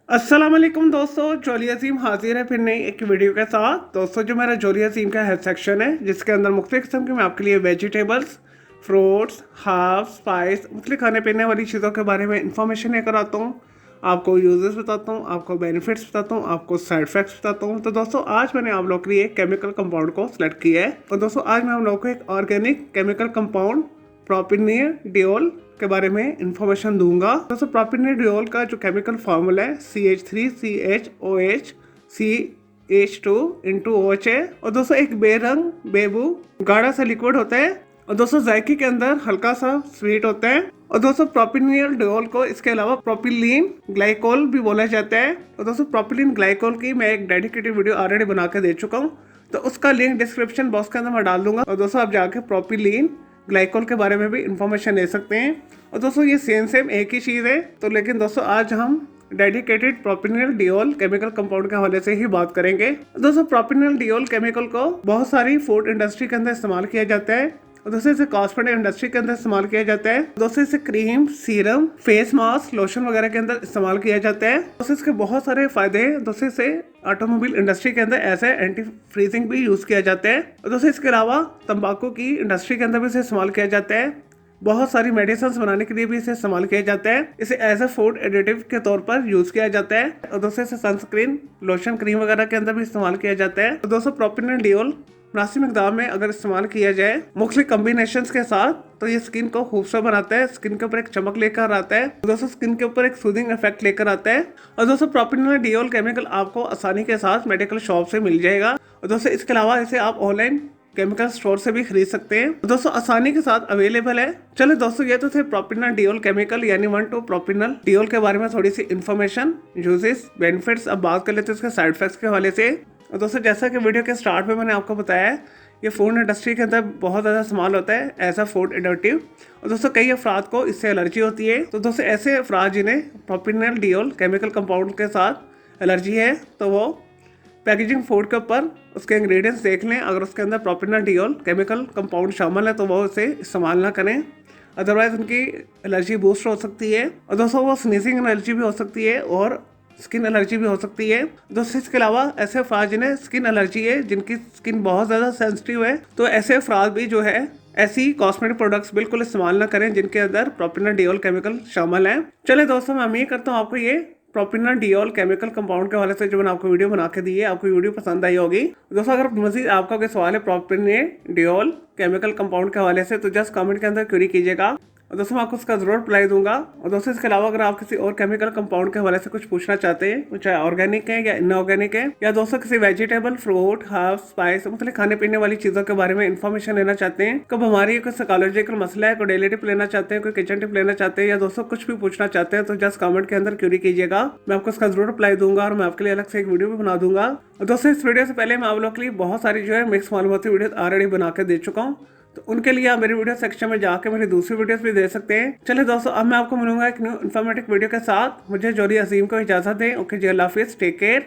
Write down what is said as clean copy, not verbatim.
अस्सलाम वालेकुम दोस्तों, जोली अजीम हाजिर है फिर नई एक वीडियो के साथ। दोस्तों, जो मेरा जोली अजीम का हेल्थ सेक्शन है जिसके अंदर मुख्तलिफ किस्म के मैं आपके लिए वेजिटेबल्स, फ्रूट्स, हर्ब्स, स्पाइस, मुख्तलिफ खाने पीने वाली चीज़ों के बारे में इंफॉर्मेशन लेकर आता हूँ। आपको यूजेस बताता हूँ, आपको बेनिफिट्स बताता हूँ, आपको साइड इफेक्ट्स बताता हूँ। तो दोस्तों, आज मैंने आप लोग के लिए केमिकल कंपाउंड को सिलेक्ट किया है। और दोस्तों, आज मैं आप लोगों को एक ऑर्गेनिक केमिकल कंपाउंड प्रोपिनियर डियोल के बारे में इंफॉर्मेशन दूंगा। दोस्तों, प्रोपिनियर डियोल का जो केमिकल फॉर्मूला है CH3CHOH है। और दोस्तों, एक बेरंग बेबू गाढ़ा सा लिक्विड होता है। और दोस्तों, जायके के अंदर हल्का सा स्वीट होता है। और दोस्तों, प्रोपिनियल डियोल को इसके अलावा प्रोपिलीन ग्लाइकोल भी बोला जाता है। और दोस्तों, प्रोपिलीन ग्लाइकोल की मैं एक डेडिकेटेड वीडियो ऑलरेडी बना के दे चुका हूँ, तो उसका लिंक डिस्क्रिप्शन बॉक्स के अंदर मैं डाल दूंगा। और दोस्तों, आप जाके प्रोपिलीन ग्लाइकोल के बारे में भी इंफॉर्मेशन ले सकते हैं। और दोस्तों, ये सेम एक ही चीज़ है। तो लेकिन दोस्तों, आज हम डेडिकेटेड प्रोपिनियल डियोल केमिकल कंपाउंड के हवाले से ही बात करेंगे। दोस्तों, प्रोपिनियल डियोल केमिकल को बहुत सारी फूड इंडस्ट्री के अंदर इस्तेमाल किया जाता है। और दोस्तों, इसे कॉस्मेटिक इंडस्ट्री के अंदर इस्तेमाल किया जाता है। दोस्तों, इसे cream, serum, face mask, lotion वगैरह के अंदर इस्तेमाल किया जाता है। दोस्तों, इसके बहुत सारे फायदे हैं। दोस्तों, इसे ऑटोमोबाइल इंडस्ट्री के अंदर एज एंटी फ्रीजिंग भी यूज किया जाता है। और दोस्तों, इसके अलावा तंबाकू की इंडस्ट्री के अंदर भी इसे इस्तेमाल किया जाता है। बहुत सारी मेडिसिन बनाने के लिए भी इसे इस्तेमाल किया जाता है। इसे एज ए फूड एडिटिव के तौर पर यूज किया जाता है। और दोस्तों, इसे सनस्क्रीन, लोशन, क्रीम वगैरह के अंदर भी इस्तेमाल किया जाता है। और दोस्तों, प्रोपिनियल डियोल मुनासिब मिकदार में अगर इस्तेमाल किया जाए मुख्तलिफ कम्बिनेशन के साथ, तो ये स्किन को खूबसूरत बनाता है, स्किन के ऊपर एक चमक लेकर आता है। दोस्तों, स्किन के ऊपर एक सूदिंग इफेक्ट लेकर आता है। और दोस्तों, प्रोपिनियल डियोल केमिकल आपको आसानी के साथ मेडिकल शॉप से मिल जाएगा। और दोस्तों, इसके अलावा इसे आप ऑनलाइन केमिकल स्टोर से भी खरीद सकते हैं। दोस्तों, आसानी के साथ अवेलेबल है। चलो दोस्तों, ये तो थे प्रोपिनियल डियोल केमिकल यानी 1-2 प्रोपिनियल डियोल के बारे में थोड़ी सी इन्फॉर्मेशन, यूजेस, बेनिफिट्स। अब बात कर लेते हैं इसके साइड इफेक्ट्स के हवाले से। और दोस्तों, जैसा कि वीडियो के स्टार्ट में मैंने आपको बताया, ये फूड इंडस्ट्री के अंदर बहुत ज़्यादा इस्तेमाल होता है एज अ फूड एडिटिव। और दोस्तों, कई अफराद को इससे एलर्जी होती है। तो दोस्तों, ऐसे अफराद जिन्हें प्रोपिनियल डियोल केमिकल कंपाउंड के साथ एलर्जी है, तो वो पैकेजिंग फूड के ऊपर उसके इंग्रेडिएंट्स देख लें। अगर उसके अंदर प्रोपिनियल डियोल केमिकल कंपाउंड शामिल है तो वो उसे इस्तेमाल ना करें, अदरवाइज उनकी एलर्जी बूस्ट हो सकती है। और दोस्तों, वो स्नीजिंग एलर्जी भी हो सकती है और स्किन एलर्जी भी हो सकती है। दोस्तों, इसके अलावा ऐसे अफराद जिन्हें स्किन एलर्जी है, जिनकी स्किन बहुत ज़्यादा सेंसिटिव है, तो ऐसे अफराद भी जो है ऐसी कॉस्मेटिक प्रोडक्ट्स बिल्कुल इस्तेमाल ना करें जिनके अंदर प्रोपिनियल डियोल केमिकल शामिल है। चले दोस्तों, मैं उम्मीद करता हूँ आपको ये प्रोपिनियल डियोल केमिकल कंपाउंड के हवाले से जो मैंने आपको वीडियो बना के दी है, आपको वीडियो पसंद आई होगी। दोस्तों, अगर मजीद आपका कोई सवाल है प्रोपिनियल डियोल केमिकल कंपाउंड के हवाले से, तो जस्ट कमेंट के अंदर क्वेरी कीजिएगा। और दोस्तों, मैं आपको उसका जरूर रिप्लाई दूंगा। और दोस्तों, इसके अलावा अगर आप किसी और केमिकल कंपाउंड के हवाले से कुछ पूछना चाहते हैं, चाहे ऑर्गेनिक है या इनऑर्गेनिक है, या दोस्तों किसी वेजिटेबल, फ्रूट, हर्ब, स्पाइस, मतलब खाने पीने वाली चीजों के बारे में इन्फॉर्मेशन लेना चाहते हैं, कब हमारी कोई साइकोलॉजिकल मसला है, कोई डेली टिप लेना चाहते हैं, कोई किचन टिप लेना चाहते हैं, या दोस्तों कुछ भी पूछना चाहते हैं, तो जस्ट कमेंट के अंदर क्वेरी कीजिएगा। मैं आपको उसका जरूर रिप्लाई दूंगा और मैं आपके लिए अलग से एक वीडियो भी बना दूंगा। और दोस्तों, इस वीडियो से पहले मैं आप लोग के लिए बहुत सारी जो है मिक्स मालूमाती वीडियो ऑलरेडी बना के दे चुका हूँ, तो उनके लिए आप मेरे वीडियो सेक्शन में जाकर मेरी दूसरी वीडियोस भी दे सकते हैं। चलिए दोस्तों, अब मैं आपको मिलूंगा एक न्यू इन्फॉर्मेटिव वीडियो के साथ। मुझे जोली अजीम को इजाजत दें। ओके जी, अल्लाह हाफिज़, टेक केयर।